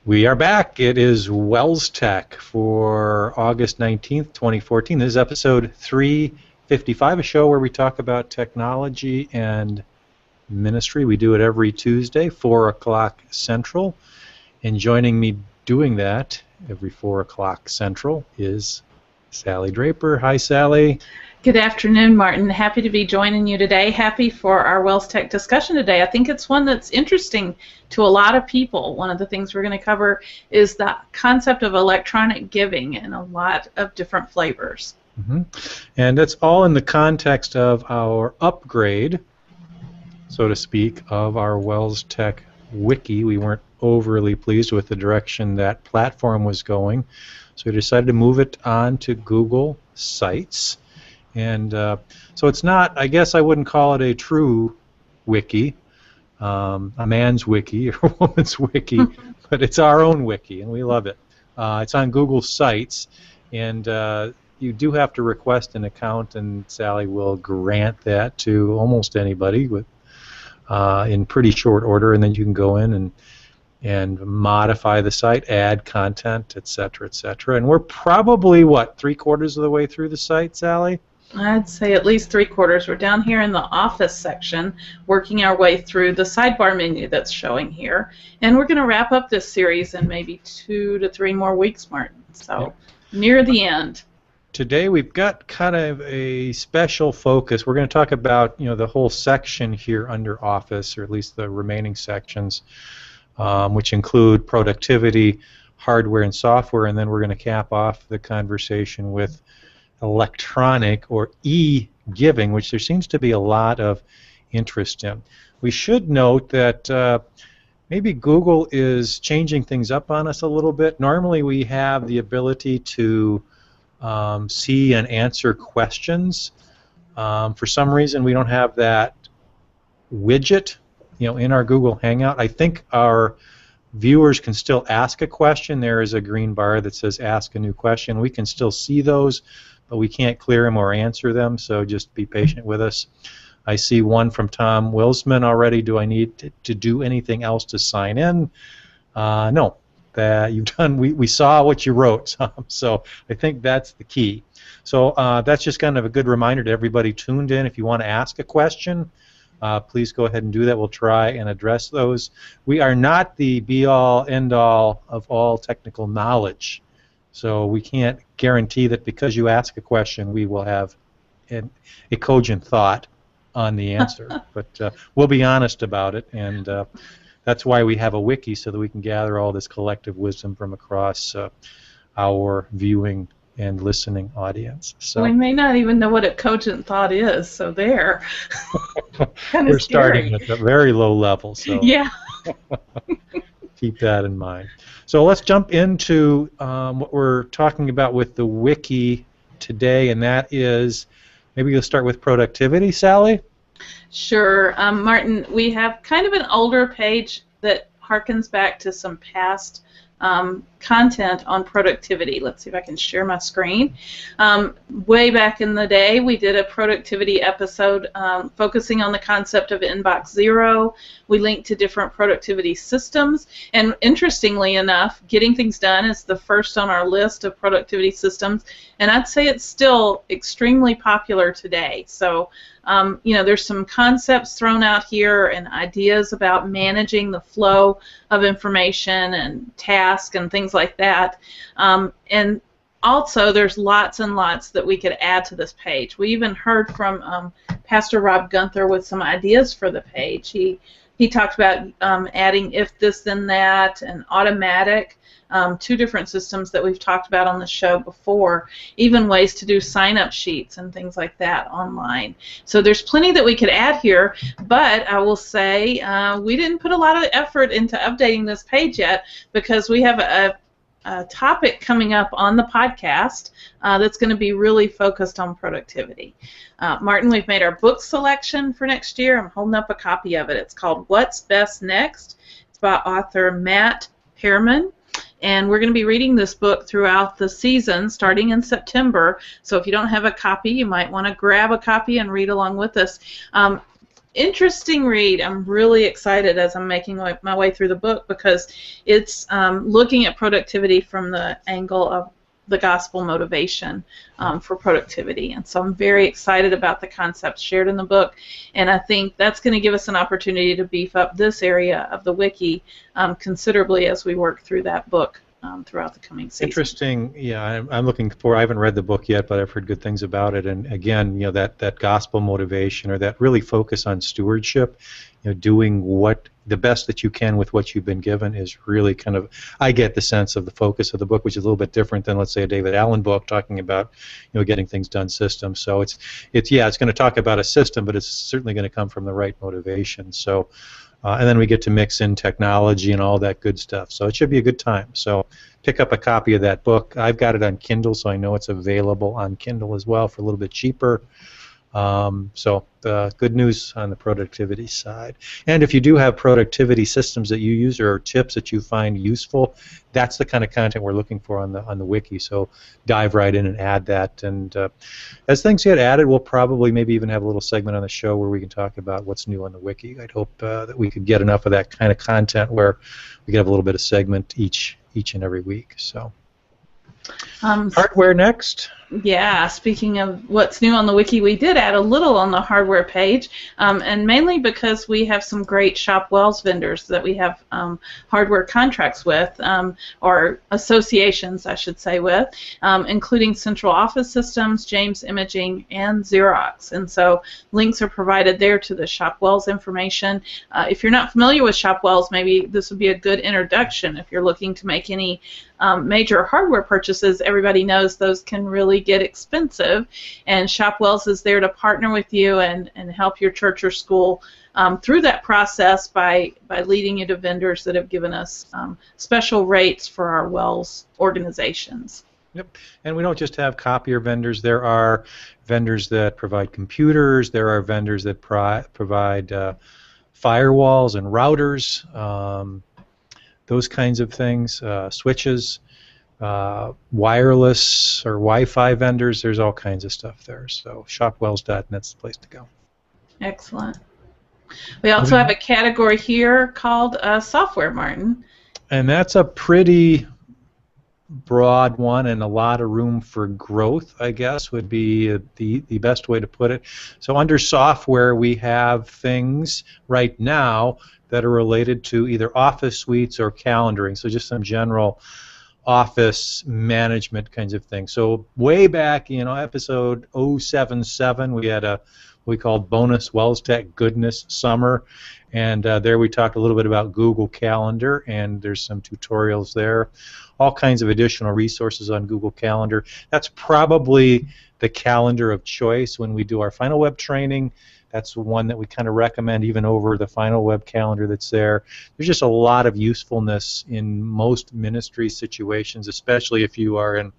We are back. It is WELSTech for August 19th, 2014. This is episode 355, a show where we talk about technology and ministry. We do it every Tuesday, 4 o'clock Central. And joining me doing that every 4 o'clock Central is Sally Draper. Hi, Sally. Good afternoon, Martin. Happy to be joining you today. Happy for our WELSTech discussion today. I think it's one that's interesting to a lot of people. One of the things we're going to cover is the concept of electronic giving in a lot of different flavors. Mm-hmm. And that's all in the context of our upgrade, so to speak, of our WELSTech wiki. We weren't overly pleased with the direction that platform was going, so we decided to move it on to Google Sites. And so it's not, I guess I wouldn't call it a true wiki, a man's wiki or a woman's wiki, but it's our own wiki, and we love it. It's on Google Sites, and you do have to request an account, and Sally will grant that to almost anybody with in pretty short order, and then you can go in and modify the site, add content, etc., etc. And we're probably, what, 3/4 of the way through the site, Sally? I'd say at least 3/4. We're down here in the Office section, working our way through the sidebar menu that's showing here. And we're going to wrap up this series in maybe 2 to 3 more weeks, Martin. So near the end. Today we've got kind of a special focus. We're going to talk about, the whole section here under Office, or at least the remaining sections, which include productivity, hardware, and software. And then we're going to cap off the conversation with electronic or e-giving, which there seems to be a lot of interest in. We should note that maybe Google is changing things up on us a little bit. Normally we have the ability to see and answer questions. For some reason we don't have that widget in our Google Hangout. I think our viewers can still ask a question. There is a green bar that says ask a new question. We can still see those, but we can't clear them or answer them, so just be patient with us. I see one from Tom Wilsman already. Do I need to do anything else to sign in? No. You've done. We saw what you wrote, Tom, so I think that's the key. So that's just kind of a good reminder to everybody tuned in. If you want to ask a question, please go ahead and do that. We'll try and address those. We are not the be-all, end-all of all technical knowledge. So we can't guarantee that because you ask a question, we will have a cogent thought on the answer. But we'll be honest about it, and that's why we have a wiki, so that we can gather all this collective wisdom from across our viewing and listening audience. So we may not even know what a cogent thought is, so there. We're starting at a very low level, so yeah. Keep that in mind. So let's jump into what we're talking about with the wiki today, and that is, maybe you'll start with productivity, Sally? Sure. Martin, we have kind of an older page that harkens back to some past content on productivity. Let's see if I can share my screen. Way back in the day, we did a productivity episode focusing on the concept of inbox zero. We linked to different productivity systems, and interestingly enough, getting things done is the first on our list of productivity systems, and I'd say it's still extremely popular today. So there's some concepts thrown out here and ideas about managing the flow of information and tasks and things like that. And also, there's lots and lots that we could add to this page. We even heard from Pastor Rob Gunther with some ideas for the page. He talked about adding if this then that and automatic. 2 different systems that we've talked about on the show before, even ways to do sign-up sheets and things like that online. So there's plenty that we could add here, but I will say we didn't put a lot of effort into updating this page yet, because we have a topic coming up on the podcast that's going to be really focused on productivity. Martin, we've made our book selection for next year. I'm holding up a copy of it. It's called What's Best Next. It's by author Matt Pearman. And we're going to be reading this book throughout the season, starting in September. So if you don't have a copy, you might want to grab a copy and read along with us. interesting read. I'm really excited as I'm making my way through the book because it's looking at productivity from the angle of the gospel motivation for productivity. And so I'm very excited about the concepts shared in the book, and I think that's going to give us an opportunity to beef up this area of the wiki considerably as we work through that book throughout the coming season. Interesting. Yeah, I'm looking for. I haven't read the book yet, but I've heard good things about it. And again, that gospel motivation, or that really focus on stewardship, doing what the best that you can with what you've been given, is really kind of. I get the sense of the focus of the book, which is a little bit different than, let's say, a David Allen book talking about getting things done system. So it's going to talk about a system, but it's certainly going to come from the right motivation. So. And then we get to mix in technology and all that good stuff. So it should be a good time. So pick up a copy of that book. I've got it on Kindle, so I know it's available on Kindle as well for a little bit cheaper. So good news on the productivity side. And if you do have productivity systems that you use or tips that you find useful, that's the kind of content we're looking for on the wiki. So dive right in and add that. And as things get added, we'll probably maybe even have a little segment on the show where we can talk about what's new on the wiki. I'd hope that we could get enough of that kind of content where we could have a little bit of segment each and every week. So hardware next. Yeah, speaking of what's new on the wiki, we did add a little on the hardware page, and mainly because we have some great Shop Wells vendors that we have hardware contracts with, or associations, I should say, with, including Central Office Systems, James Imaging, and Xerox. And so links are provided there to the Shop Wells information. If you're not familiar with Shop Wells, maybe this would be a good introduction if you're looking to make any major hardware purchases. Everybody knows those can really get expensive, and Shopwells is there to partner with you and help your church or school through that process by leading you to vendors that have given us special rates for our Wells organizations. Yep, and we don't just have copier vendors. There are vendors that provide computers. There are vendors that provide firewalls and routers, those kinds of things, switches. Wireless or Wi-Fi vendors, there's all kinds of stuff there. So shopwells.net's the place to go. Excellent. We also have a category here called software, Martin. And that's a pretty broad one, and a lot of room for growth, I guess, would be the best way to put it. So under software, we have things right now that are related to either office suites or calendaring. So just some general office management kinds of things. So way back, episode 077, we had what we called Bonus WELSTech Goodness Summer, and there we talked a little bit about Google Calendar, and there's some tutorials there, all kinds of additional resources on Google Calendar. That's probably the calendar of choice when we do our Final Web training. That's one that we kind of recommend even over the Final Web calendar that's there. There's just a lot of usefulness in most ministry situations, especially if you are in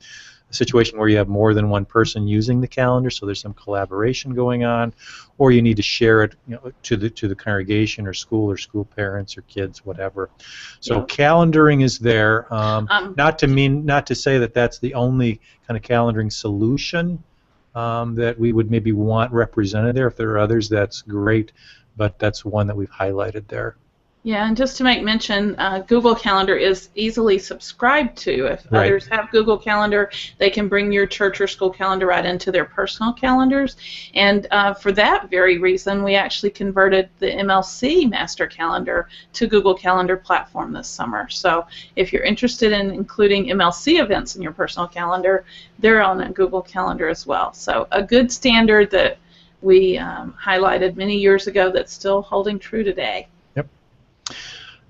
a situation where you have more than one person using the calendar, so there's some collaboration going on, or you need to share it to the congregation or school parents or kids, whatever. So yeah. Calendaring is there. Not to say that that's the only kind of calendaring solution that we would maybe want represented there. If there are others, that's great, but that's one that we've highlighted there. Yeah, and just to make mention, Google Calendar is easily subscribed to. If Right. Others have Google Calendar, they can bring your church or school calendar right into their personal calendars. And for that very reason, we actually converted the MLC Master Calendar to Google Calendar platform this summer. So if you're interested in including MLC events in your personal calendar, they're on a Google Calendar as well. So a good standard that we highlighted many years ago that's still holding true today.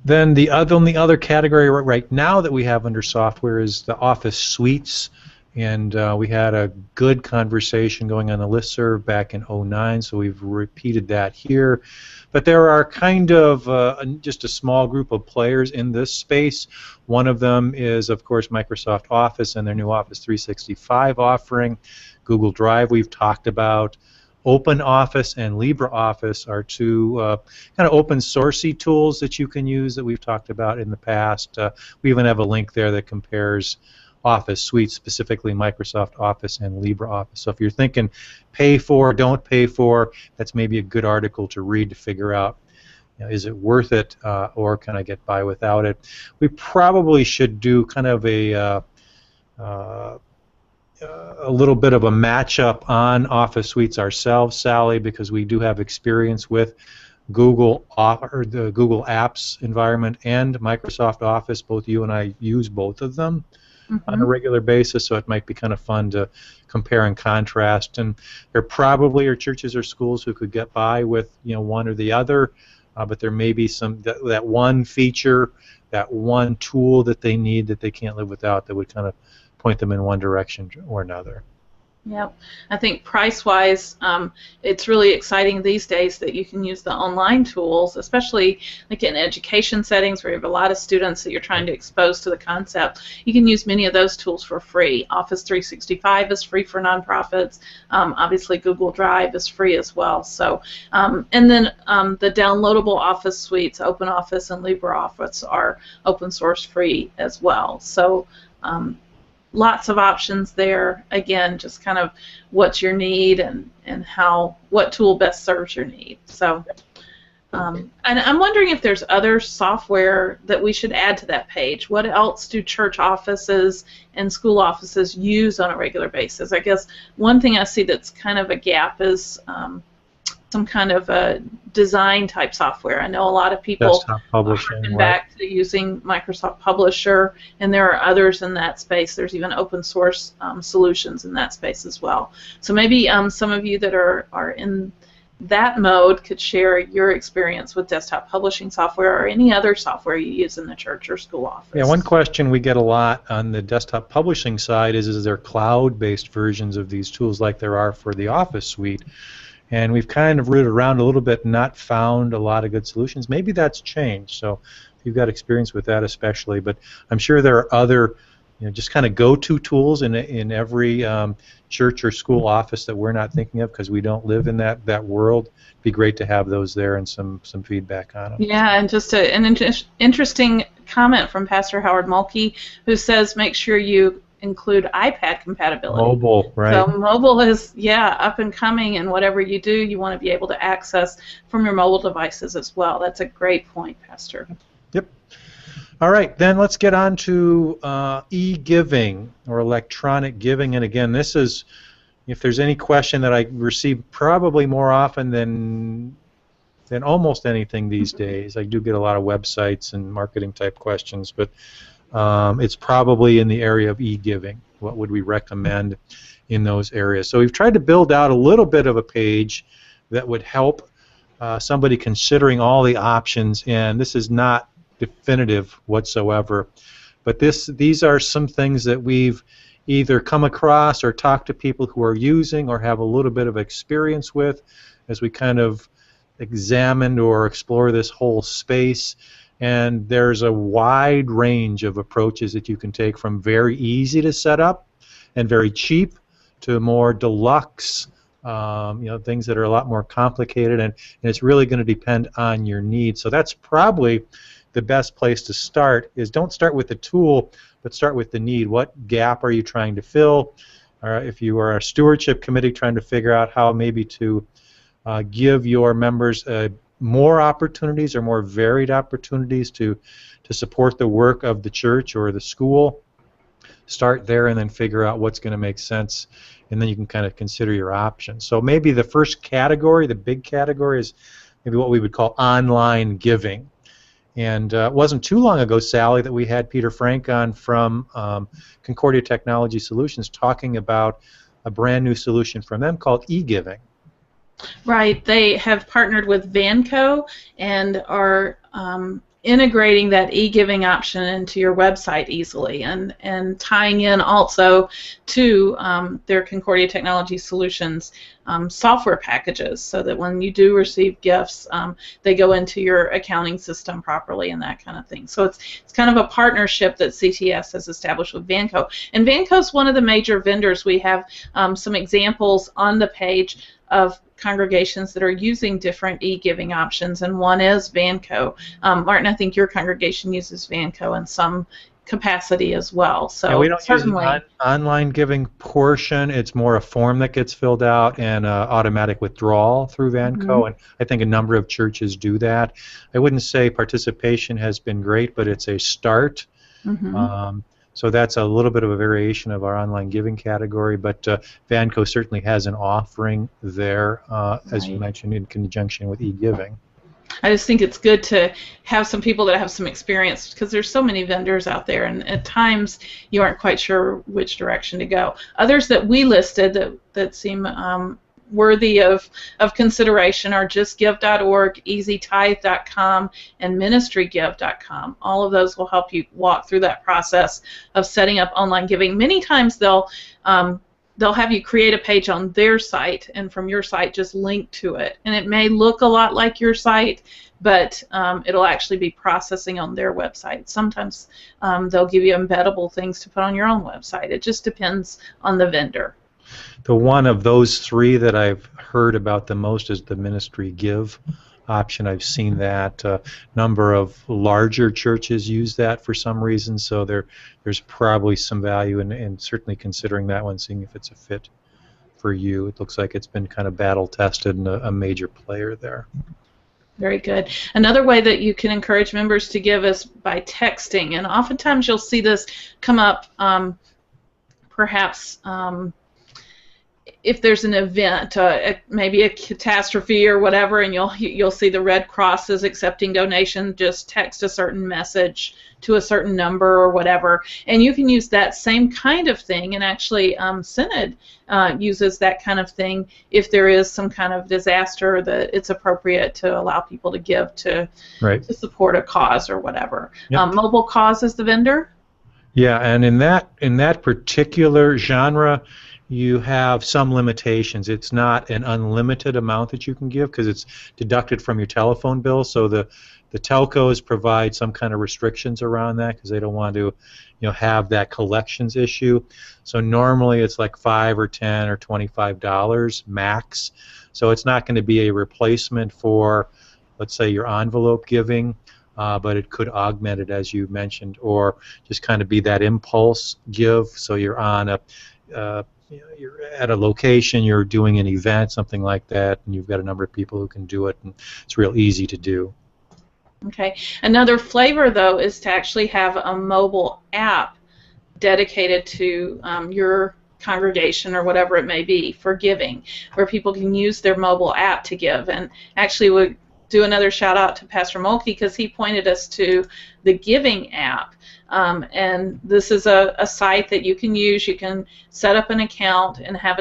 Then the only other category right now that we have under software is the Office Suites, and we had a good conversation going on the listserv back in 2009, so we've repeated that here. But there are kind of just a small group of players in this space. One of them is, of course, Microsoft Office and their new Office 365 offering. Google Drive we've talked about. OpenOffice and LibreOffice are two kind of open sourcey tools that you can use that we've talked about in the past. We even have a link there that compares Office suite, specifically Microsoft Office and LibreOffice. So if you're thinking pay for, don't pay for, that's maybe a good article to read to figure out, is it worth it, or can I get by without it? We probably should do kind of a little bit of a matchup on Office suites ourselves, Sally, because we do have experience with or the Google Apps environment and Microsoft Office. Both you and I use both of them on a regular basis, so it might be kind of fun to compare and contrast. And there probably are churches or schools who could get by with one or the other, but there may be some that one feature, that one tool that they need that they can't live without, that would kind of point them in one direction or another. Yep. I think price-wise, it's really exciting these days that you can use the online tools, especially like in education settings where you have a lot of students that you're trying to expose to the concept. You can use many of those tools for free. Office 365 is free for nonprofits. Obviously, Google Drive is free as well. So, and then the downloadable Office suites, OpenOffice and LibreOffice, are open source free as well. So. Lots of options there. Again, just kind of what's your need and what tool best serves your need. So, and I'm wondering if there's other software that we should add to that page. What else do church offices and school offices use on a regular basis? I guess one thing I see that's kind of a gap is some kind of a design type software. I know a lot of people harken back to using Microsoft Publisher, and there are others in that space. There's even open source solutions in that space as well. So maybe some of you that are in that mode could share your experience with desktop publishing software or any other software you use in the church or school office. Yeah, one question we get a lot on the desktop publishing side is there cloud-based versions of these tools like there are for the Office suite? And we've kind of rooted around a little bit and not found a lot of good solutions. Maybe that's changed, so if you've got experience with that especially. But I'm sure there are other, just kind of go-to tools in every church or school office that we're not thinking of because we don't live in that world. It'd be great to have those there and some feedback on them. Yeah, and just an interesting comment from Pastor Howard Mulkey, who says make sure you include iPad compatibility. Mobile, right. So mobile is, up and coming, and whatever you do, you want to be able to access from your mobile devices as well. That's a great point, Pastor. Yep. All right, then let's get on to e-giving or electronic giving. And again, this is, if there's any question that I receive probably more often than almost anything these days. I do get a lot of websites and marketing type questions, but it's probably in the area of e-giving. What would we recommend in those areas? So we've tried to build out a little bit of a page that would help somebody considering all the options, and this is not definitive whatsoever, but these are some things that we've either come across or talked to people who are using or have a little bit of experience with as we kind of examined or explore this whole space. And there's a wide range of approaches that you can take, from very easy to set up and very cheap to more deluxe, things that are a lot more complicated, and it's really going to depend on your needs. So that's probably the best place to start. Is don't start with the tool, but start with the need. What gap are you trying to fill? If you are a stewardship committee trying to figure out how maybe to give your members more opportunities or more varied opportunities to support the work of the church or the school, start there and then figure out what's going to make sense, and then you can kind of consider your options. So maybe the first category, the big category, is maybe what we would call online giving. And it wasn't too long ago, Sally, that we had Peter Frank on from Concordia Technology Solutions talking about a brand new solution from them called e-giving. Right. They have partnered with Vanco and are integrating that e-giving option into your website easily, and tying in also to their Concordia Technology Solutions software packages, so that when you do receive gifts, they go into your accounting system properly and that kind of thing. So it's kind of a partnership that CTS has established with Vanco. And Vanco is one of the major vendors. We have some examples on the page of congregations that are using different e-giving options, and one is Vanco. Martin, I think your congregation uses Vanco, and some capacity as well. So Yeah, we don't use certainly. the online giving portion. It's more a form that gets filled out and automatic withdrawal through Vanco, and I think a number of churches do that. I wouldn't say participation has been great, but it's a start. So that's a little bit of a variation of our online giving category, but Vanco certainly has an offering there, as you mentioned, in conjunction with e-giving. I just think it's good to have some people that have some experience, because there's so many vendors out there, and at times you aren't quite sure which direction to go. Others that we listed that seem worthy of consideration are justgive.org, easytithe.com, and ministrygive.com. All of those will help you walk through that process of setting up online giving. Many times they'll have you create a page on their site, and from your site just link to it. And it may look a lot like your site, but it'll actually be processing on their website. Sometimes they'll give you embeddable things to put on your own website. It just depends on the vendor. The one of those three that I've heard about the most is the Ministry Give option. I've seen that a number of larger churches use that for some reason, so there's probably some value in certainly considering that one, seeing if it's a fit for you. It looks like it's been kind of battle tested and a major player there. Very good. Another way that you can encourage members to give is by texting, and oftentimes you'll see this come up perhaps if there's an event, maybe a catastrophe or whatever, and you'll see the Red Cross is accepting donation, just text a certain message to a certain number or whatever, and you can use that same kind of thing, and actually Synod uses that kind of thing if there is some kind of disaster that it's appropriate to allow people to give to support a cause or whatever. Yep. Mobile Cause is the vendor? Yeah, and in that particular genre, you have some limitations. It's not an unlimited amount that you can give because it's deducted from your telephone bill. So the telcos provide some kind of restrictions around that because they don't want to, have that collections issue. So normally it's like $5 or $10 or $25 max. So it's not going to be a replacement for, let's say, your envelope giving, but it could augment it, as you mentioned, or just kind of be that impulse give. So you're on you're at a location, you're doing an event, something like that, and you've got a number of people who can do it, and it's real easy to do. Okay. Another flavor, though, is to actually have a mobile app dedicated to your congregation or whatever it may be for giving, where people can use their mobile app to give. And actually we'll do another shout out to Pastor Mulkey because he pointed us to the Giving app. And this is a site that you can use. You can set up an account and have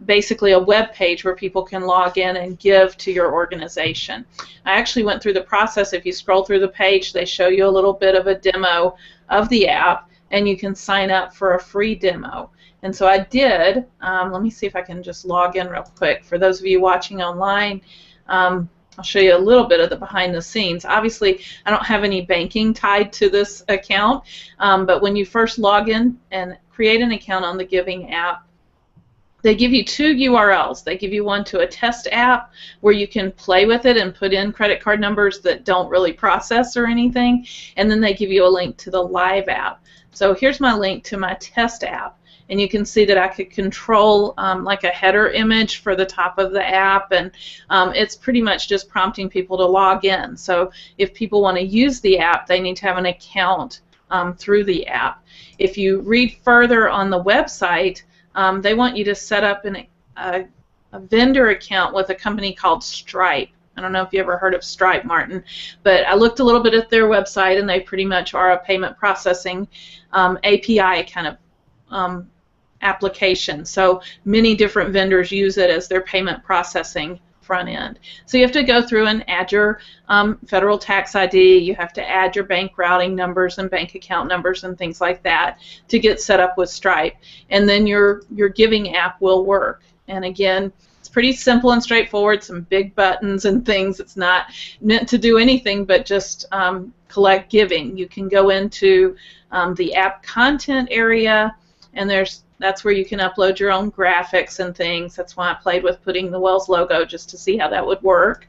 basically a web page where people can log in and give to your organization. I actually went through the process. If you scroll through the page, they show you a little bit of a demo of the app, and you can sign up for a free demo. And so I did. Let me see if I can just log in real quick. For those of you watching online, I'll show you a little bit of the behind the scenes. Obviously, I don't have any banking tied to this account, but when you first log in and create an account on the Giving app, they give you two URLs. They give you one to a test app where you can play with it and put in credit card numbers that don't really process or anything, and then they give you a link to the live app. So here's my link to my test app. And you can see that I could control like a header image for the top of the app, and it's pretty much just prompting people to log in. So if people want to use the app, they need to have an account through the app. If you read further on the website, they want you to set up a vendor account with a company called Stripe. I don't know if you ever heard of Stripe, Martin, but I looked a little bit at their website, and they pretty much are a payment processing API kind of application. So many different vendors use it as their payment processing front end. So you have to go through and add your federal tax ID. You have to add your bank routing numbers and bank account numbers and things like that to get set up with Stripe. And then your Giving app will work. And again, it's pretty simple and straightforward, some big buttons and things. It's not meant to do anything but just collect giving. You can go into the app content area, and that's where you can upload your own graphics and things. That's why I played with putting the Wells logo just to see how that would work.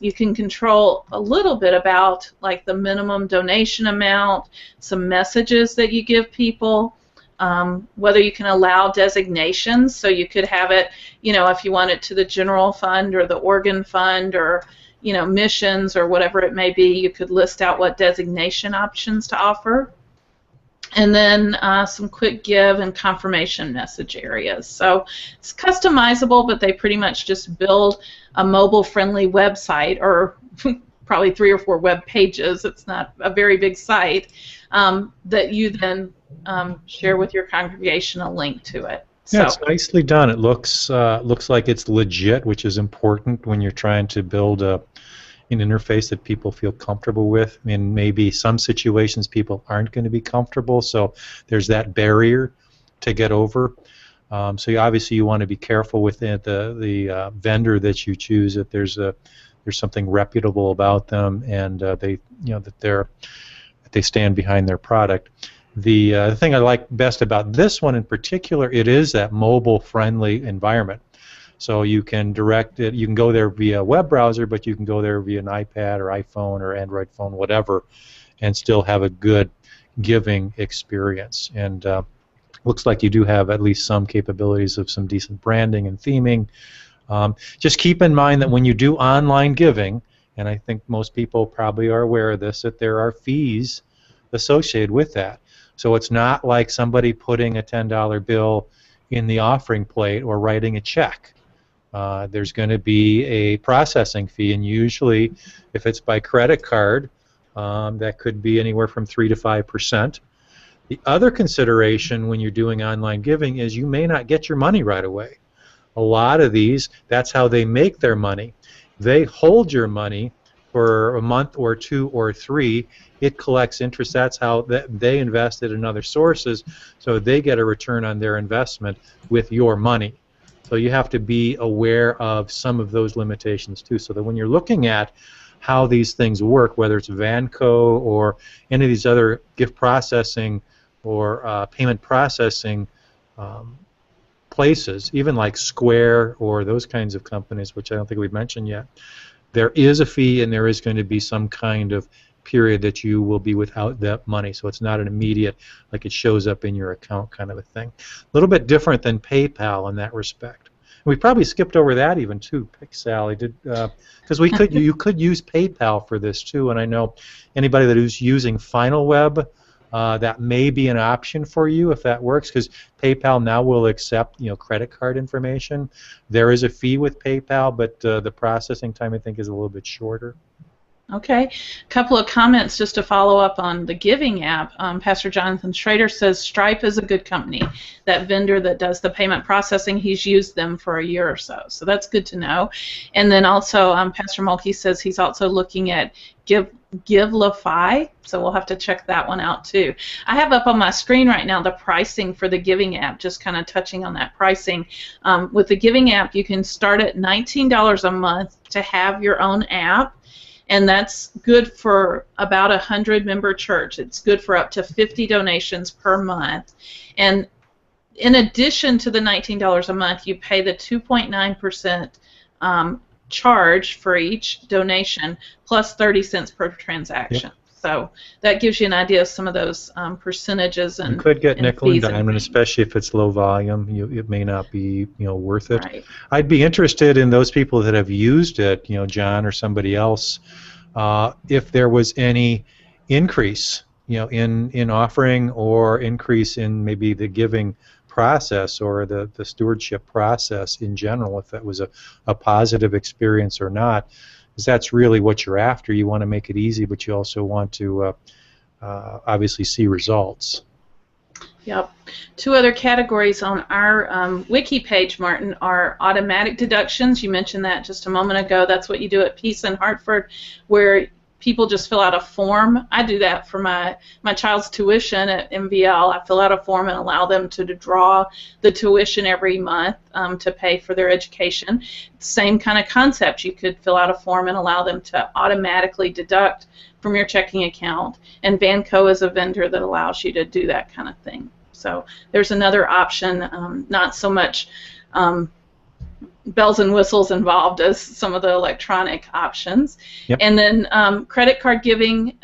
You can control a little bit about like the minimum donation amount, some messages that you give people, whether you can allow designations, so you could have it, if you want it to the general fund or the organ fund or missions or whatever it may be, you could list out what designation options to offer. And then some quick give and confirmation message areas. So it's customizable, but they pretty much just build a mobile-friendly website, or probably 3 or 4 web pages. It's not a very big site, that you then share with your congregation a link to it. Yeah, it's nicely done. It looks like it's legit, which is important when you're trying to build an interface that people feel comfortable with. I mean, maybe some situations people aren't going to be comfortable, so there's that barrier to get over. So obviously you want to be careful with the vendor that you choose, that there's something reputable about them, and they that they stand behind their product. The thing I like best about this one in particular, it is that mobile-friendly environment. So you can direct it, you can go there via web browser, but you can go there via an iPad or iPhone or Android phone, whatever, and still have a good giving experience. And looks like you do have at least some capabilities of some decent branding and theming. Just keep in mind that when you do online giving, and I think most people probably are aware of this, that there are fees associated with that. So it's not like somebody putting a $10 bill in the offering plate or writing a check. There's going to be a processing fee, and usually if it's by credit card, that could be anywhere from 3 to 5%. The other consideration when you're doing online giving is you may not get your money right away. A lot of these, that's how they make their money. They hold your money for a month or 2 or 3. It collects interest. That's how they invest it in other sources, so they get a return on their investment with your money. So you have to be aware of some of those limitations too, so that when you're looking at how these things work, whether it's Vanco or any of these other gift processing or payment processing places, even like Square or those kinds of companies, which I don't think we've mentioned yet, there is a fee and there is going to be some kind of period that you will be without that money. So it's not an immediate, like it shows up in your account kind of a thing. A little bit different than PayPal in that respect. We probably skipped over that even too, Sally, because you could use PayPal for this too, and I know anybody that is using FinalWeb, that may be an option for you if that works, because PayPal now will accept credit card information. There is a fee with PayPal, but the processing time I think is a little bit shorter. Okay, a couple of comments just to follow up on the giving app. Pastor Jonathan Schrader says Stripe is a good company. That vendor that does the payment processing, he's used them for a year or so, so that's good to know. And then also Pastor Mulkey says he's also looking at Givelify, so we'll have to check that one out too. I have up on my screen right now the pricing for the giving app, just kind of touching on that pricing. With the giving app, you can start at $19 a month to have your own app, and that's good for about 100-member church. It's good for up to 50 donations per month. And in addition to the $19 a month, you pay the 2.9% charge for each donation plus 30 cents per transaction. Yep. So that gives you an idea of some of those percentages. And you could get nickel and dime, and especially if it's low volume, it may not be worth it. Right. I'd be interested in those people that have used it, John or somebody else, if there was any increase, in offering or increase in maybe the giving process or the stewardship process in general, if that was a positive experience or not, because that's really what you're after. You want to make it easy, but you also want to obviously see results. Yep. 2 other categories on our wiki page, Martin, are automatic deductions. You mentioned that just a moment ago. That's what you do at Peace in Hartford, where people just fill out a form. I do that for my child's tuition at MVL. I fill out a form and allow them to draw the tuition every month to pay for their education. Same kind of concept. You could fill out a form and allow them to automatically deduct from your checking account. And Vanco is a vendor that allows you to do that kind of thing. So there's another option, not so much bells and whistles involved as some of the electronic options. Yep. And then credit card giving,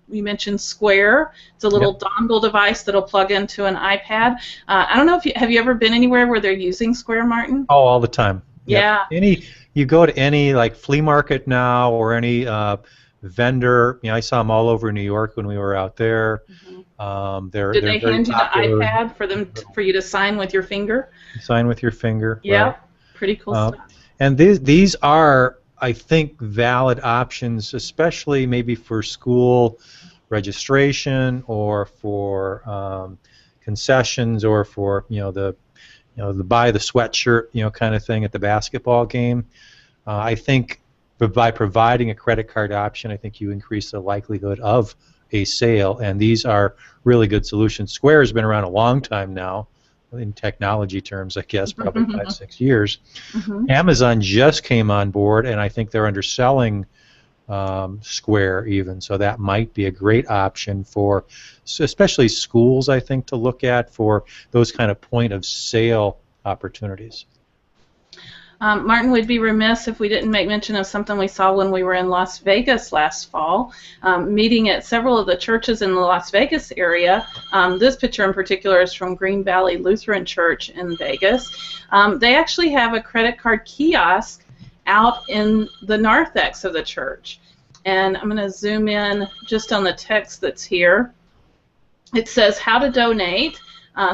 you mentioned Square. It's a little dongle device that'll plug into an iPad. I don't know if have you ever been anywhere where they're using Square, Martin? Oh, all the time. Yeah. Yep. You go to any like flea market now or any vendor. I saw them all over New York when we were out there. Did they hand you the iPad for you to sign with your finger? Sign with your finger. Yeah. Right. Pretty cool stuff. And these are, I think, valid options, especially maybe for school registration or for concessions or for the buy the sweatshirt kind of thing at the basketball game. I think by providing a credit card option, I think you increase the likelihood of a sale, and these are really good solutions. Square has been around a long time now, in technology terms, I guess, probably 5-6 years. Amazon just came on board, and I think they're underselling Square even, so that might be a great option for especially schools, I think, to look at for those kind of point-of-sale opportunities. Martin, we'd be remiss if we didn't make mention of something we saw when we were in Las Vegas last fall, meeting at several of the churches in the Las Vegas area. This picture in particular is from Green Valley Lutheran Church in Vegas. They actually have a credit card kiosk out in the narthex of the church. And I'm going to zoom in just on the text that's here. It says, how to donate.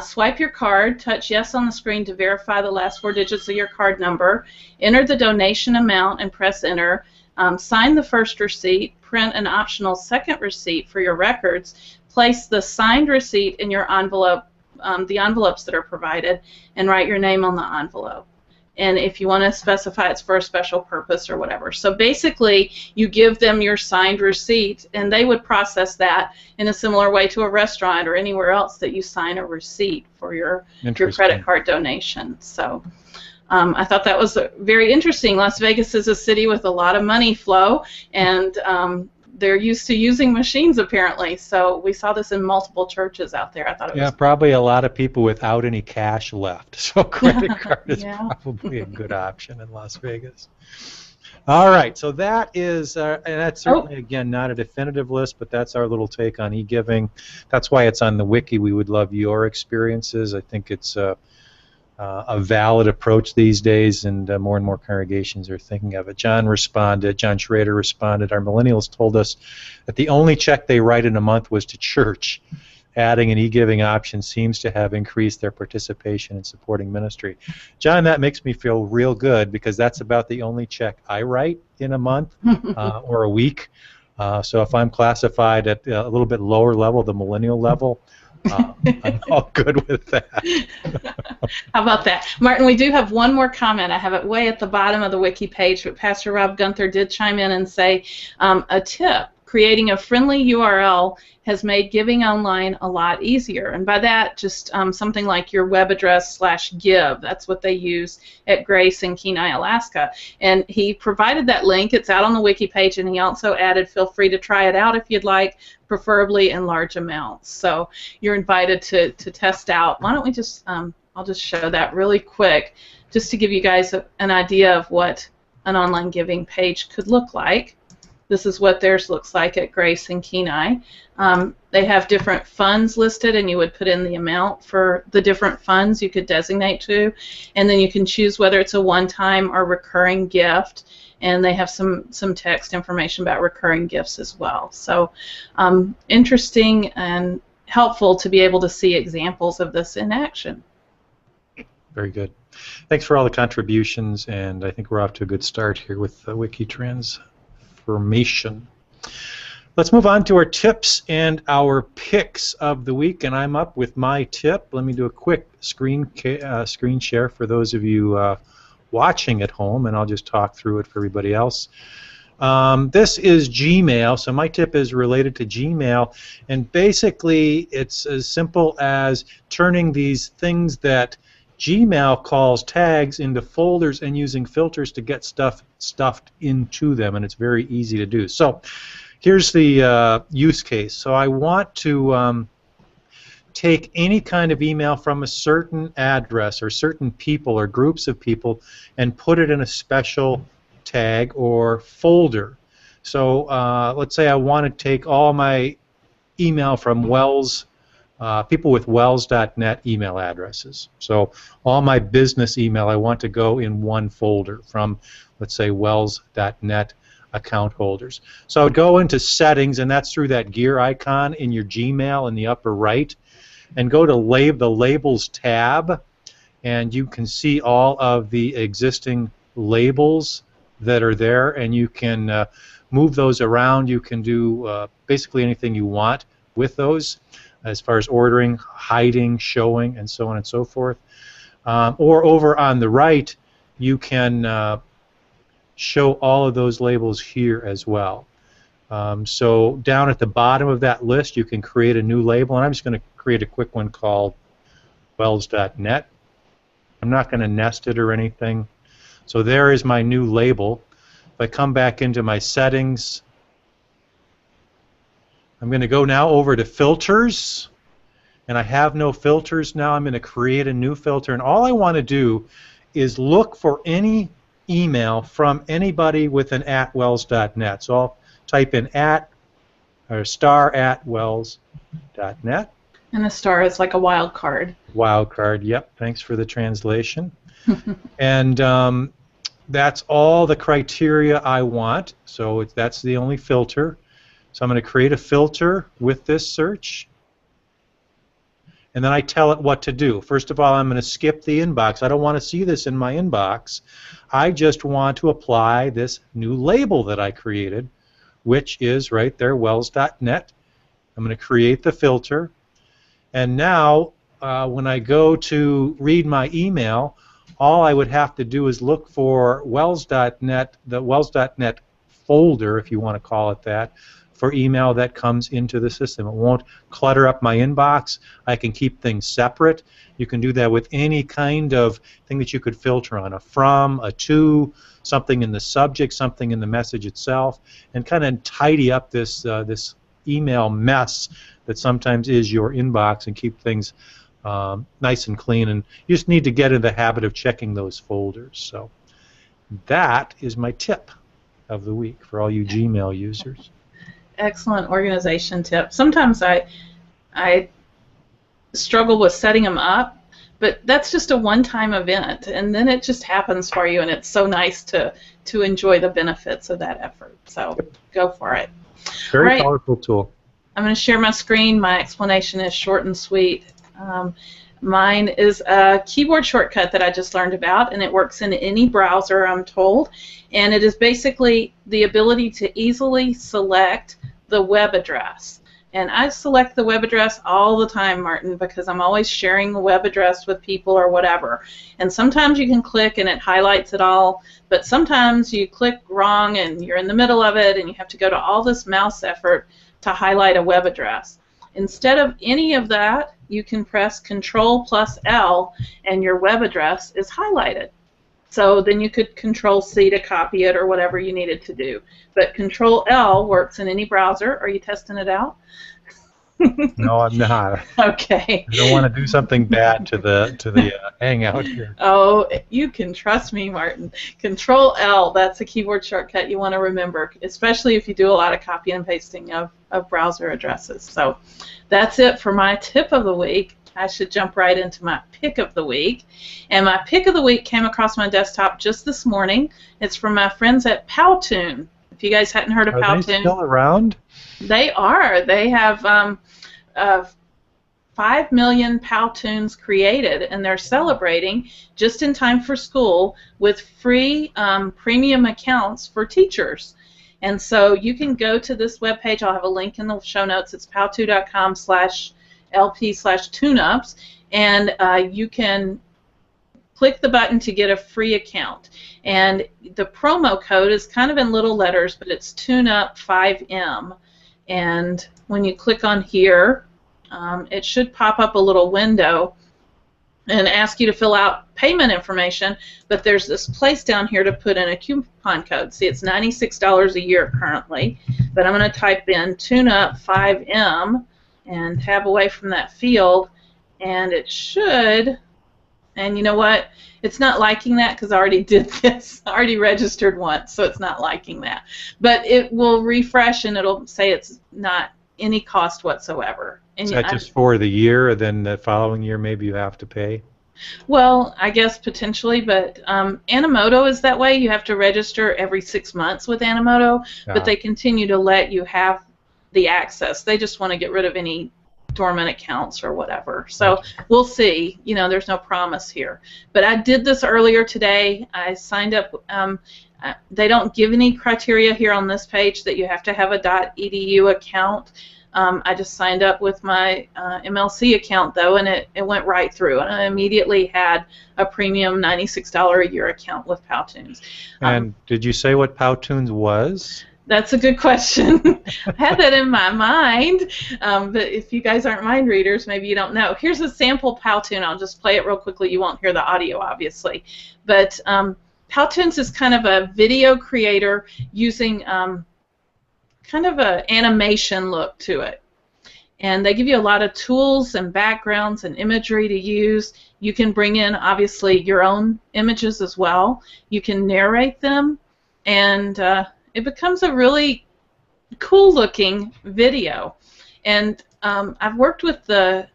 Swipe your card, touch yes on the screen to verify the last 4 digits of your card number, enter the donation amount and press enter, sign the first receipt, print an optional second receipt for your records, place the signed receipt in your envelope, the envelopes that are provided, and write your name on the envelope. And if you want to specify it's for a special purpose or whatever. So basically, you give them your signed receipt, and they would process that in a similar way to a restaurant or anywhere else that you sign a receipt for your credit card donation. So I thought that was very interesting. Las Vegas is a city with a lot of money flow, and they're used to using machines apparently. So we saw this in multiple churches out there. I thought it was probably a lot of people without any cash left. So credit card is probably a good option in Las Vegas. All right, so that is, and that's certainly again not a definitive list, but that's our little take on e-giving. That's why it's on the wiki. We would love your experiences. I think it's a valid approach these days, and more congregations are thinking of it. John Schrader responded, our millennials told us that the only check they write in a month was to church. Adding an e-giving option seems to have increased their participation in supporting ministry. John, that makes me feel real good because that's about the only check I write in a month or a week. So if I'm classified at a little bit lower level, the millennial level, I'm all good with that. How about that? Martin, we do have one more comment. I have it way at the bottom of the wiki page, but Pastor Rob Gunther did chime in and say, a tip, creating a friendly URL has made giving online a lot easier. And by that, just something like your web address /give. That's what they use at Grace in Kenai, Alaska. And he provided that link. It's out on the wiki page, and he also added, feel free to try it out if you'd like, preferably in large amounts. So you're invited to test out. Why don't we just, I'll just show that really quick, just to give you guys an idea of what an online giving page could look like. This is what theirs looks like at Grace and Kenai. They have different funds listed, and you would put in the amount for the different funds you could designate to, and then you can choose whether it's a one-time or recurring gift, and they have some text information about recurring gifts as well. So interesting and helpful to be able to see examples of this in action. Very good. Thanks for all the contributions, and I think we're off to a good start here with the wiki transformation. Let's move on to our tips and our picks of the week, and I'm up with my tip. Let me do a quick screen share for those of you watching at home, and I'll just talk through it for everybody else. This is Gmail, so my tip is related to Gmail, and basically it's as simple as turning these things that Gmail calls tags into folders and using filters to get stuff stuffed into them, and it's very easy to do. So here's the use case. So I want to take any kind of email from a certain address or certain people or groups of people and put it in a special tag or folder. So let's say I want to take all my email from people with WELS.net email addresses. So all my business email I want to go in one folder from, let's say, WELS.net account holders. So I would go into settings, and that's through that gear icon in your Gmail in the upper right, and go to the labels tab, and you can see all of the existing labels that are there, and you can move those around. You can do basically anything you want with those as far as ordering, hiding, showing, and so on and so forth. Or over on the right, you can show all of those labels here as well. So down at the bottom of that list, you can create a new label, and I'm just going to create a quick one called WELS.net. I'm not going to nest it or anything. So there is my new label. If I come back into my settings, I'm going to go now over to filters, and I have no filters now. I'm going to create a new filter, and all I want to do is look for any email from anybody with an @wels.net. So I'll type in *@wels.net. And a star is like a wild card. Wild card, yep. Thanks for the translation. And that's all the criteria I want. So that's the only filter. So I'm going to create a filter with this search. And then I tell it what to do. First of all, I'm going to skip the inbox. I don't want to see this in my inbox. I just want to apply this new label that I created, which is right there, WELS.net. I'm going to create the filter. And now, when I go to read my email, all I would have to do is look for WELS.net, the WELS.net folder, if you want to call it that, for email that comes into the system. It won't clutter up my inbox. I can keep things separate. You can do that with any kind of thing that you could filter on, a from, a to, something in the subject, something in the message itself, and kind of tidy up this this email mess that sometimes is your inbox, and keep things nice and clean. And you just need to get in the habit of checking those folders. So that is my tip of the week for all you Gmail users. Excellent organization tip. Sometimes I struggle with setting them up, but that's just a one-time event, and then it just happens for you, and it's so nice to enjoy the benefits of that effort. So go for it. Very powerful tool. I'm going to share my screen. My explanation is short and sweet. Mine is a keyboard shortcut that I just learned about, and it works in any browser, I'm told. And it is basically the ability to easily select the web address. And I select the web address all the time, Martin, because I'm always sharing the web address with people or whatever. And sometimes you can click and it highlights it all, but sometimes you click wrong and you're in the middle of it and you have to go to all this mouse effort to highlight a web address. Instead of any of that, you can press Control+L and your web address is highlighted. So then you could Control+C to copy it or whatever you needed to do. But Control+L works in any browser. Are you testing it out? No, I'm not. Okay. I don't want to do something bad to the Hangout here. Oh, you can trust me, Martin. Control+L, that's a keyboard shortcut you want to remember, especially if you do a lot of copy and pasting of browser addresses. So that's it for my tip of the week. I should jump right into my pick of the week. And my pick of the week came across my desktop just this morning. It's from my friends at Powtoon. If you guys hadn't heard of Powtoon. Are they still around? They are. They have 5 million Powtoons created, and they're celebrating just in time for school with free premium accounts for teachers. And so you can go to this webpage. I'll have a link in the show notes. It's powtoon.com/LP/tuneups, and you can click the button to get a free account. And the promo code is kind of in little letters, but it's TuneUp5M. And when you click on here, it should pop up a little window and ask you to fill out payment information, but there's this place down here to put in a coupon code. See, it's $96 a year currently, but I'm going to type in TuneUp5M, and tab away from that field, and it should. And you know what? It's not liking that because I already did this. I already registered once, so it's not liking that. But it will refresh, and it'll say it's not any cost whatsoever. And Is that just for the year, and then the following year maybe you have to pay? Well, I guess potentially, but Animoto is that way. You have to register every 6 months with Animoto, but they continue to let you have the access. They just want to get rid of any dormant accounts or whatever. So we'll see. You know, there's no promise here. But I did this earlier today. I signed up. They don't give any criteria here on this page that you have to have a .edu account. I just signed up with my MLC account, though, and it went right through. And I immediately had a premium $96 a year account with Powtoons. And did you say what Powtoons was? That's a good question. I had that in my mind, but if you guys aren't mind readers, maybe you don't know. Here's a sample Powtoon. I'll just play it real quickly. You won't hear the audio, obviously. But Powtoons is kind of a video creator using kind of an animation look to it. And they give you a lot of tools and backgrounds and imagery to use. You can bring in, obviously, your own images as well. You can narrate them, and it becomes a really cool-looking video. And I've worked with the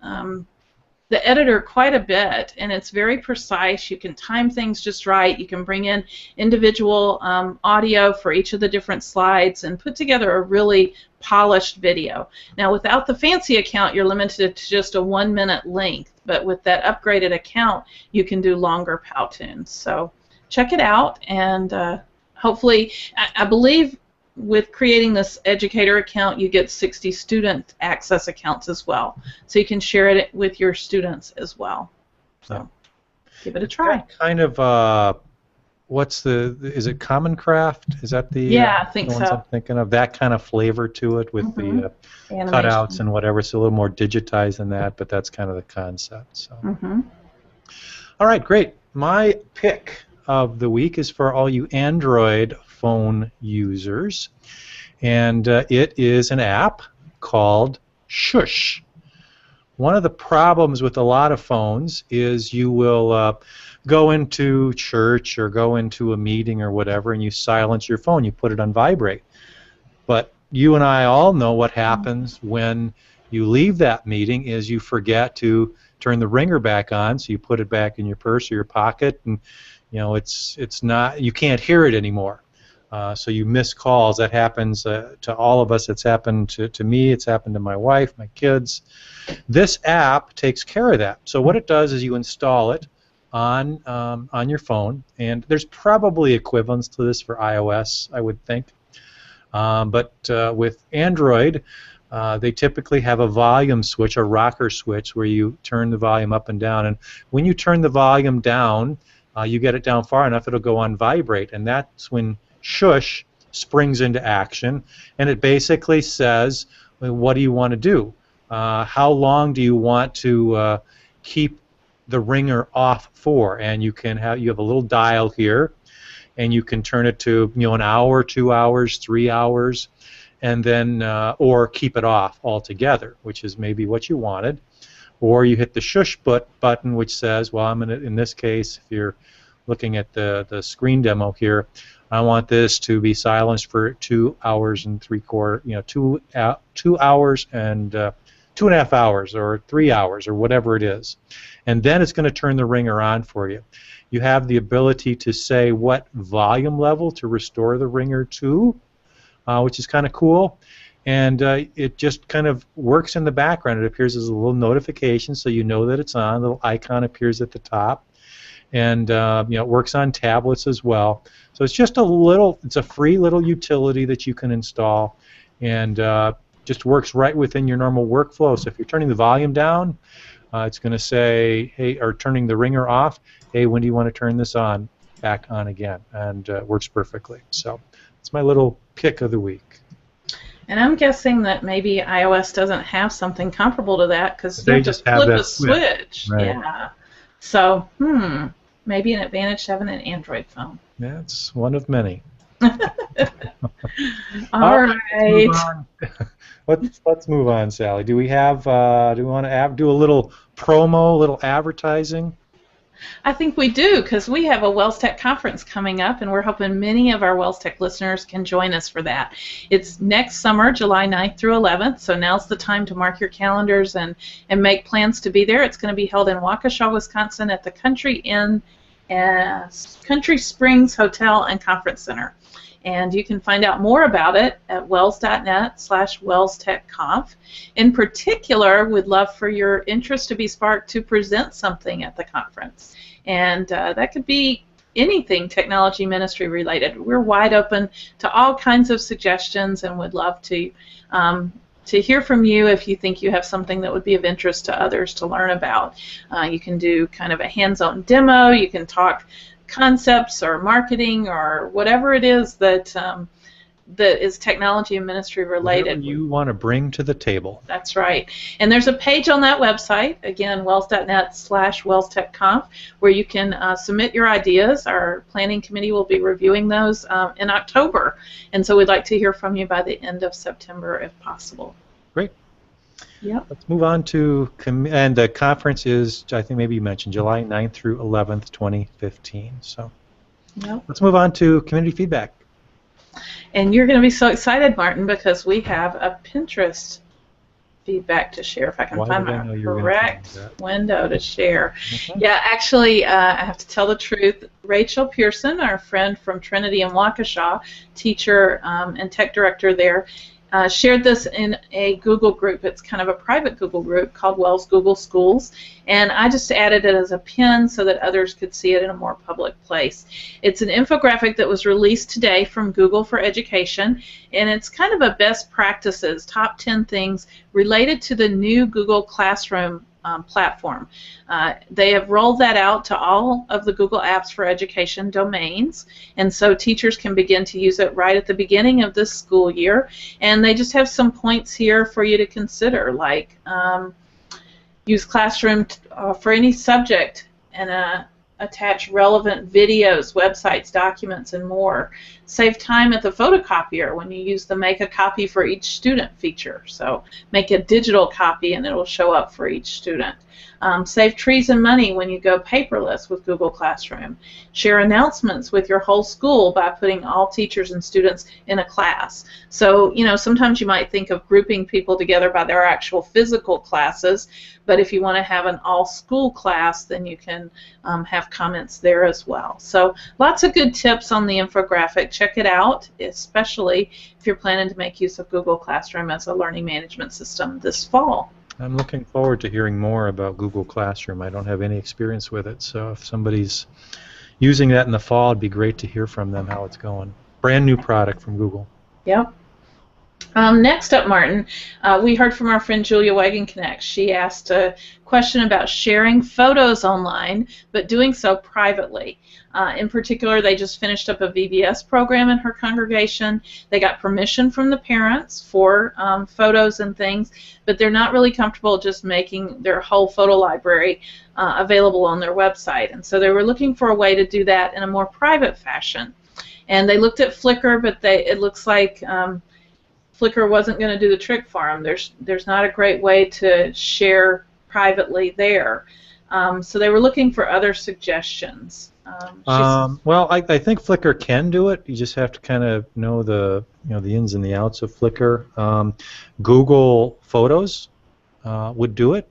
editor quite a bit, and it's very precise. You can time things just right. You can bring in individual audio for each of the different slides and put together a really polished video. Now, without the fancy account, you're limited to just a 1-minute length, but with that upgraded account, you can do longer Powtoons. So check it out, and hopefully, I believe with creating this educator account, you get 60 student access accounts as well. So you can share it with your students as well. So give it a try. Kind of, is it Common Craft? Is that the I think the ones so. I'm thinking of? That kind of flavor to it with the cutouts and whatever. It's a little more digitized than that, but that's kind of the concept. So. All right, great. My pick of the week is for all you Android phone users, and it is an app called Shush. One of the problems with a lot of phones is you will go into church or go into a meeting or whatever, and you silence your phone. You put it on vibrate. But you and I all know what happens when you leave that meeting is you forget to turn the ringer back on, so you put it back in your purse or your pocket, and you know it's not, you can't hear it anymore. So you miss calls. That happens to all of us. It's happened to me. It's happened to my wife, my kids. This app takes care of that. So what it does is you install it on your phone, and there's probably equivalents to this for iOS, I would think. But with Android, they typically have a volume switch, a rocker switch, where you turn the volume up and down. And when you turn the volume down, you get it down far enough, it'll go on vibrate, and that's when Shush springs into action, and it basically says, well, what do you want to do? How long do you want to keep the ringer off for? And you have a little dial here, and you can turn it to an hour, 2 hours, 3 hours, and then or keep it off altogether, which is maybe what you wanted. Or you hit the Shush button, which says, well, I'm gonna, in this case, if you're looking at the screen demo here, I want this to be silenced for 2 hours and 3/4, 2 hours and 2.5 hours, or 3 hours, or whatever it is. And then it's going to turn the ringer on for you. You have the ability to say what volume level to restore the ringer to, which is kind of cool. And it just kind of works in the background. It appears as a little notification, so you know that it's on. A little icon appears at the top. And it works on tablets as well. So it's just it's a free little utility that you can install, and just works right within your normal workflow. So if you're turning the volume down, it's going to say, hey, or turning the ringer off, hey, when do you want to turn this back on again? And it works perfectly. So it's my little pick of the week. And I'm guessing that maybe iOS doesn't have something comparable to that, because they just have flip that a switch. Right. Yeah. So, maybe an advantage to having an Android phone. Yeah, it's one of many. All Let's move right. on. Let's move on, Sally. Do we have do we want to do a little promo, a little advertising? I think we do, because we have a WELSTech conference coming up, and we're hoping many of our WELSTech listeners can join us for that. It's next summer, July 9th through 11th, so now's the time to mark your calendars and make plans to be there. It's going to be held in Waukesha, Wisconsin at the Country Springs Hotel and Conference Center. And you can find out more about it at wels.net/WELSTechConf. In particular, we'd love for your interest to be sparked to present something at the conference. And that could be anything technology ministry related. We're wide open to all kinds of suggestions and would love to hear from you if you think you have something that would be of interest to others to learn about. You can do kind of a hands-on demo. You can talk concepts or marketing or whatever it is that that is technology and ministry related. Whatever you want to bring to the table. That's right. And there's a page on that website, again, wels.net/WELSTechConf, where you can submit your ideas. Our planning committee will be reviewing those in October. And so we'd like to hear from you by the end of September if possible. Great. Yep. Let's move on to, and the conference is, I think maybe you mentioned, July 9th through 11th, 2015. So Yep. let's move on to community feedback. And you're going to be so excited, Martin, because we have a Pinterest feedback to share. If I can find my correct window to share. Okay. Yeah, actually, I have to tell the truth. Rachel Pearson, our friend from Trinity in Waukesha, teacher and tech director there, shared this in a Google group. It's kind of a private Google group called Wells Google Schools, and I just added it as a pin so that others could see it in a more public place. It's an infographic that was released today from Google for Education, and it's kind of a best practices, top 10 things related to the new Google Classroom platform. They have rolled that out to all of the Google Apps for Education domains, and so teachers can begin to use it right at the beginning of this school year. And they just have some points here for you to consider, like use Classroom for any subject and attach relevant videos, websites, documents, and more. Save time at the photocopier when you use the Make a Copy for Each Student feature. So make a digital copy and it will show up for each student. Save trees and money when you go paperless with Google Classroom. Share announcements with your whole school by putting all teachers and students in a class. So, you know, sometimes you might think of grouping people together by their actual physical classes, but if you want to have an all-school class, then you can have comments there as well. So lots of good tips on the infographic. Check it out, especially if you're planning to make use of Google Classroom as a learning management system this fall. I'm looking forward to hearing more about Google Classroom. I don't have any experience with it, so if somebody's using that in the fall, it'd be great to hear from them how it's going. Brand new product from Google. Yep. Next up, Martin, we heard from our friend Julia Wagenknecht. She asked a question about sharing photos online, but doing so privately. In particular, they just finished up a VBS program in her congregation. They got permission from the parents for photos and things, but they're not really comfortable just making their whole photo library available on their website. And so they were looking for a way to do that in a more private fashion. And they looked at Flickr, but it looks like Flickr wasn't going to do the trick for them. There's not a great way to share privately there. So they were looking for other suggestions. Well, I think Flickr can do it. You just have to kind of know the the ins and the outs of Flickr. Google Photos would do it.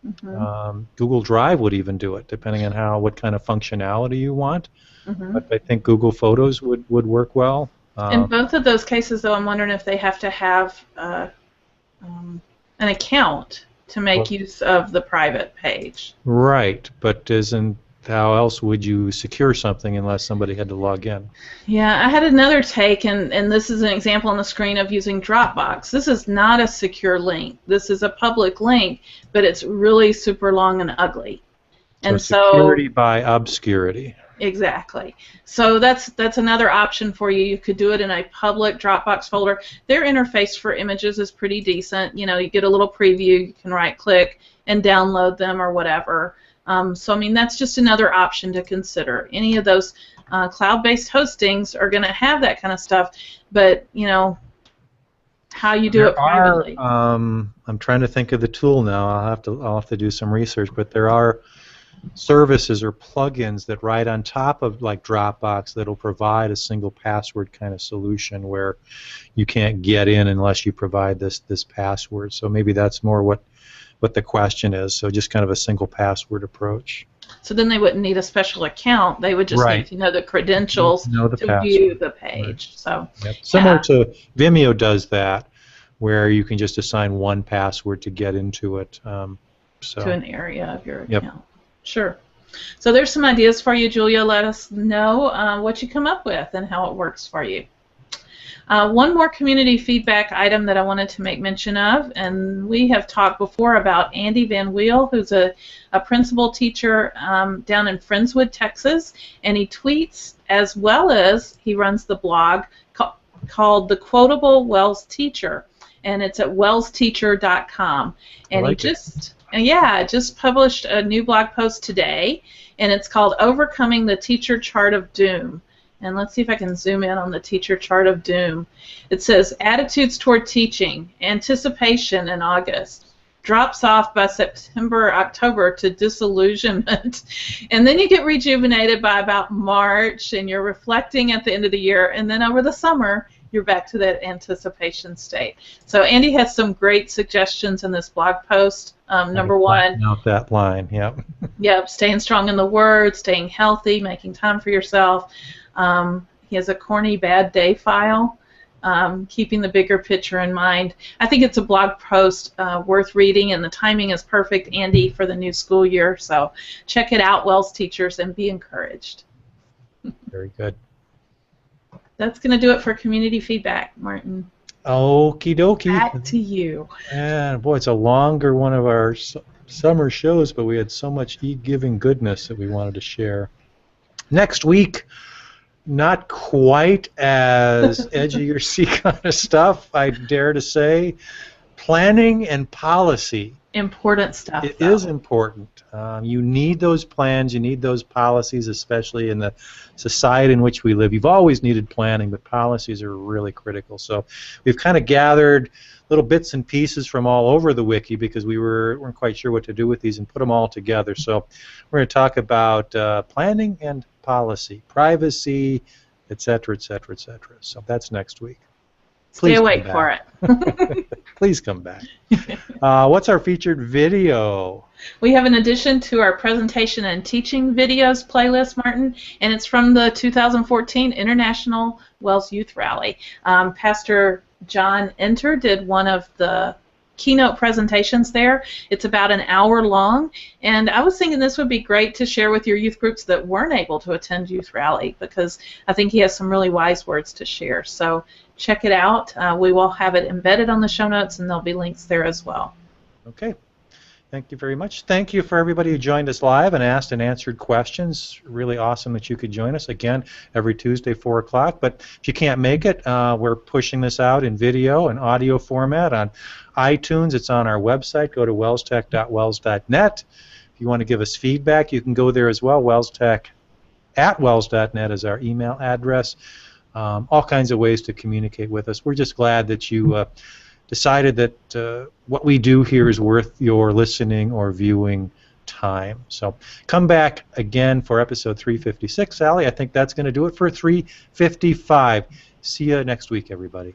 Mm-hmm. Google Drive would even do it, depending on what kind of functionality you want. Mm-hmm. But I think Google Photos would work well. In both of those cases, though, I'm wondering if they have to have an account to make use of the private page. Right, but how else would you secure something unless somebody had to log in? Yeah, I had another take, and this is an example on the screen of using Dropbox. This is not a secure link. This is a public link, but it's really super long and ugly. And so security by obscurity. Exactly. So that's another option for you. You could do it in a public Dropbox folder. Their interface for images is pretty decent. You know, you get a little preview. You can right-click and download them or whatever. So, I mean, that's just another option to consider. Any of those Cloud-based hostings are going to have that kind of stuff, but how you do There it privately. I'm trying to think of the tool now. I'll have to do some research, but there are services or plugins that ride on top of like Dropbox that'll provide a single password kind of solution where you can't get in unless you provide this password. So maybe that's more what the question is. So just kind of a single password approach. So then they wouldn't need a special account. They would just need to know the credentials to view the page. Right. So yep. Similar to Vimeo does that, where you can just assign one password to get into it. To an area of your account. Sure. So there's some ideas for you, Julia. Let us know what you come up with and how it works for you. One more community feedback item that I wanted to make mention of, and we have talked before about Andy Van Weel, who's a principal teacher down in Friendswood, Texas, and he tweets as well as he runs the blog called The Quotable Wells Teacher, and it's at wellsteacher.com. And he just published a new blog post today, and it's called Overcoming the Teacher Chart of Doom. And let's see if I can zoom in on the teacher chart of doom. It says, attitudes toward teaching, anticipation in August, drops off by September, October to disillusionment, and then you get rejuvenated by about March, and you're reflecting at the end of the year, and then over the summer, you're back to that anticipation state. So Andy has some great suggestions in this blog post. Number one, out that line, yep, staying strong in the Word, staying healthy, making time for yourself. He has a corny bad day file, keeping the bigger picture in mind. I think it's a blog post worth reading, and the timing is perfect, Andy, for the new school year. So check it out, Wells Teachers, and be encouraged. Very good. That's going to do it for community feedback, Martin. Okie dokie. Back to you. And boy, it's a longer one of our summer shows, but we had so much e-giving goodness that we wanted to share. Next week, not quite as edge of your seat kind of stuff, I dare to say. Planning and policy. Important stuff. It is important. You need those plans, you need those policies, especially in the society in which we live. You've always needed planning, but policies are really critical. So we've kind of gathered little bits and pieces from all over the wiki because we weren't quite sure what to do with these and put them all together. So we're going to talk about planning and policy, privacy, etc., etc., etc. So that's next week. Stay awake for it. Please come back. What's our featured video? We have an addition to our presentation and teaching videos playlist, Martin, and it's from the 2014 International Wells Youth Rally. Pastor John Enter did one of the keynote presentations there. It's about an hour long, and I was thinking this would be great to share with your youth groups that weren't able to attend Youth Rally, because I think he has some really wise words to share. So check it out. We will have it embedded on the show notes, and there'll be links there as well. Okay. Thank you very much. Thank you for everybody who joined us live and asked and answered questions. Really awesome that you could join us again every Tuesday, 4 o'clock. But if you can't make it, we're pushing this out in video and audio format on iTunes. It's on our website. Go to wellstech.wells.net. If you want to give us feedback, you can go there as well. wellstech@wells.net is our email address. All kinds of ways to communicate with us. We're just glad that you decided that what we do here is worth your listening or viewing time. So come back again for episode 356, Sally. I think that's going to do it for 355. See you next week, everybody.